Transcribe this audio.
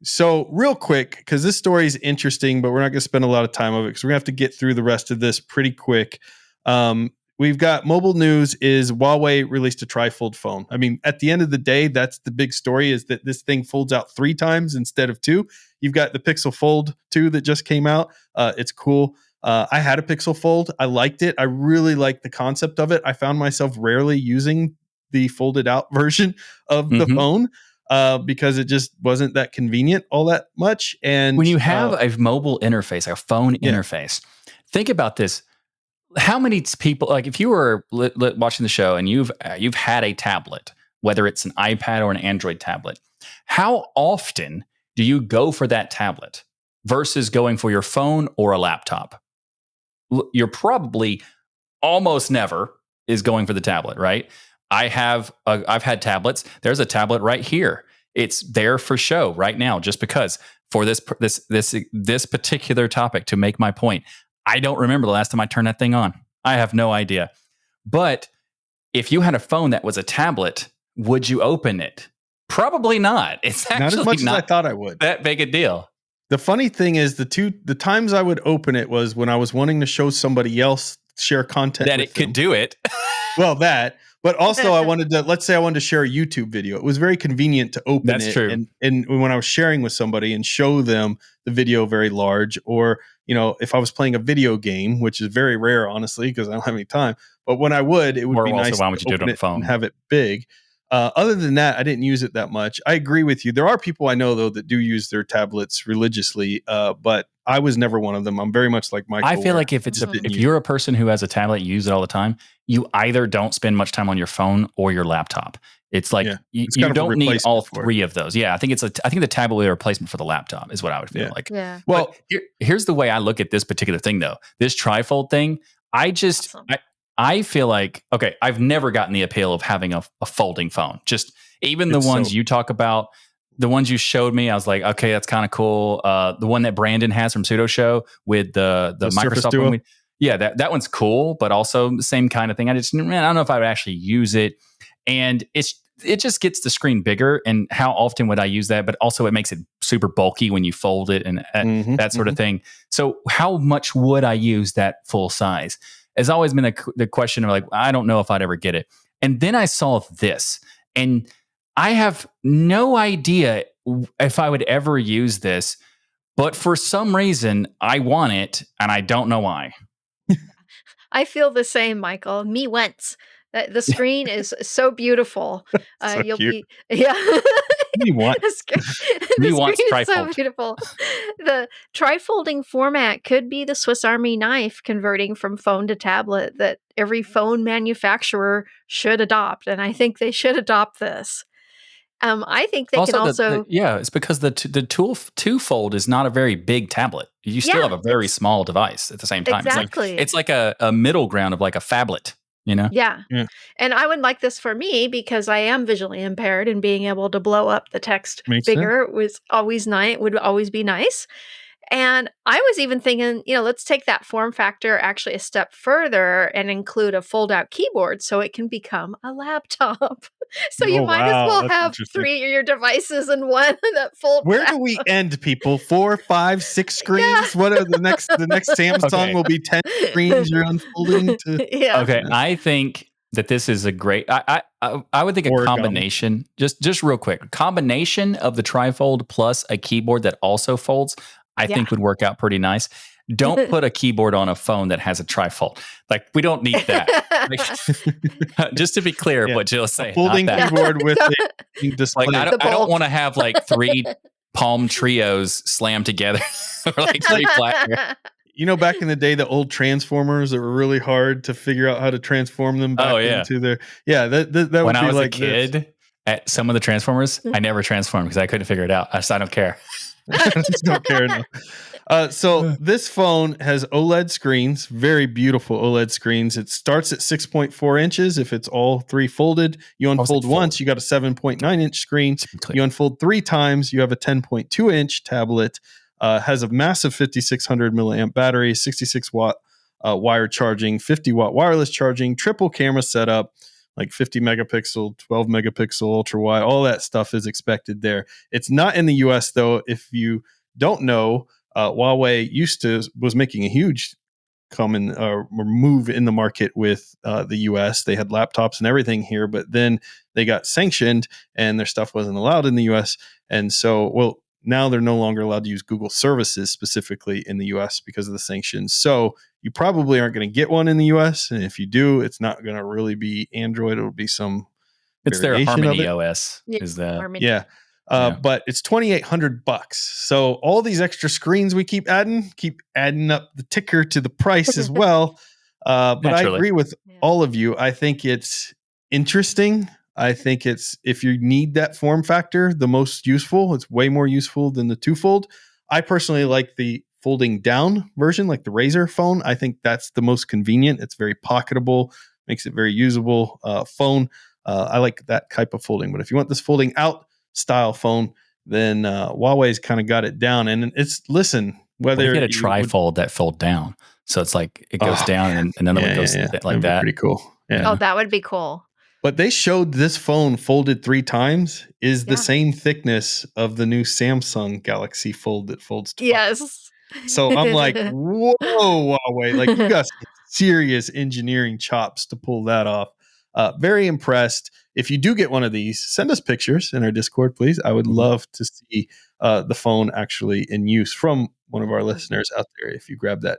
So real quick, because this story is interesting, but we're not going to spend a lot of time of it because we're going to have to get through the rest of this pretty quick. We've got mobile news is Huawei released a trifold phone. I mean, at the end of the day, that's the big story is that this thing folds out 3 times instead of 2. You've got the Pixel Fold 2 that just came out. It's cool. I had a Pixel Fold. I liked it. I really liked the concept of it. I found myself rarely using the folded out version of the phone. Because it just wasn't that convenient all that much. And when you have a mobile interface, a phone interface, think about this. How many people, like if you were watching the show and you've had a tablet, whether it's an iPad or an Android tablet, how often do you go for that tablet versus going for your phone or a laptop? You're probably almost never is going for the tablet, right? I've had tablets. There's a tablet right here. It's there for show right now, just because for this particular topic to make my point. I don't remember the last time I turned that thing on. I have no idea. But if you had a phone that was a tablet, would you open it? Probably not. It's actually not as much as I thought I would. That big a deal. The funny thing is the times I would open it was when I was wanting to show somebody else share content that it could do it. Well, that, but also I wanted to, let's say I wanted to share a YouTube video. It was very convenient to open That's it. True. And when I was sharing with somebody and show them the video very large, or, if I was playing a video game, which is very rare, honestly, because I don't have any time, but when I would, it would be nice why would you to do it on the phone and have it big. Other than that, I didn't use it that much. I agree with you. There are people I know, though, that do use their tablets religiously, but I was never one of them. I'm very much like Michael. I feel like if you're a person who has a tablet, you use it all the time, you either don't spend much time on your phone or your laptop. It's like you don't need all 3 of those. Yeah, I think the tablet will be a replacement for the laptop is what I would feel like. Yeah. Well, here's the way I look at this particular thing, though. This trifold thing, I feel like, okay, I've never gotten the appeal of having a folding phone. Just even the ones you talk about, the ones you showed me, I was like, okay, that's kind of cool. The one that Brandon has from Pseudo Show with the Microsoft one. That one's cool, but also the same kind of thing. I don't know if I would actually use it. And it just gets the screen bigger. And how often would I use that? But also it makes it super bulky when you fold it and that sort of thing. So how much would I use that full size? Has always been the question of like, I don't know if I'd ever get it. And then I saw this, and I have no idea if I would ever use this, but for some reason I want it, and I don't know why. I feel the same, Michael. Me once. The screen is so beautiful. So You'll cute. be Me once. Me once screen is so trifold. beautiful. The trifolding format could be the Swiss Army knife converting from phone to tablet that every phone manufacturer should adopt, and I think they should adopt this. I think they can also. It's because the two-fold is not a very big tablet. You still have a very small device at the same time. Exactly. It's like a middle ground of like a phablet. Yeah. And I would like this for me because I am visually impaired, and being able to blow up the text bigger would always be nice. And I was even thinking, let's take that form factor actually a step further and include a fold-out keyboard so it can become a laptop. So you might as well have 3 of your devices in one that folds. Where do we end, people? 4, 5, 6 screens? Yeah. What are the next Samsung will be 10 screens you're unfolding to? Yeah. Okay, I think that this is a great. I would think a combination. Just real quick, a combination of the trifold plus a keyboard that also folds. I think would work out pretty nice. Don't put a keyboard on a phone that has a trifold. Like, we don't need that. Just to be clear of what Jill's saying. A folding keyboard with a display. Like, I don't want to have like 3 Palm Trios slammed together. Or like 3 flat. Back in the day, the old Transformers that were really hard to figure out how to transform them back into their. Yeah, that would be like. When I was a kid, at some of the Transformers, I never transformed because I couldn't figure it out. I don't care. I just don't care enough. So this phone has OLED screens, very beautiful OLED screens. It starts at 6.4 inches. If it's all 3 folded, you unfold once, you got a 7.9 inch screen. You unfold 3 times, you have a 10.2 inch tablet. Has a massive 5600 milliamp battery, 66 watt wire charging, 50 watt wireless charging, triple camera setup. like 50 megapixel, 12 megapixel, ultra wide, all that stuff is expected there. It's not in the US though. If you don't know, Huawei was making a huge move in the market with the US. They had laptops and everything here, but then they got sanctioned and their stuff wasn't allowed in the US. And so, now they're no longer allowed to use Google services specifically in the US because of the sanctions. So you probably aren't going to get one in the US. And if you do, it's not going to really be Android. It'll be some It's their Harmony OS. Is that? Yeah. But it's $2,800. So all these extra screens we keep adding up the ticker to the price as well. But naturally. I agree with all of you. I think it's interesting. I think it's, if you need that form factor, the most useful. It's way more useful than the two-fold. I personally like the folding down version, like the Razer phone. I think that's the most convenient. It's very pocketable, makes it very usable phone. I like that type of folding. But if you want this folding out style phone, then Huawei's kind of got it down. And it's, whether you get a trifold that fold down, so it's like it goes down and another one goes like that. Pretty cool. Yeah. Oh, that would be cool. But they showed this phone folded 3 times is the same thickness of the new Samsung Galaxy Fold that folds twice. Yes. So I'm like, whoa, Huawei, like you got some serious engineering chops to pull that off. Very impressed. If you do get one of these, send us pictures in our Discord, please. I would love to see the phone actually in use from one of our listeners out there. If you grab that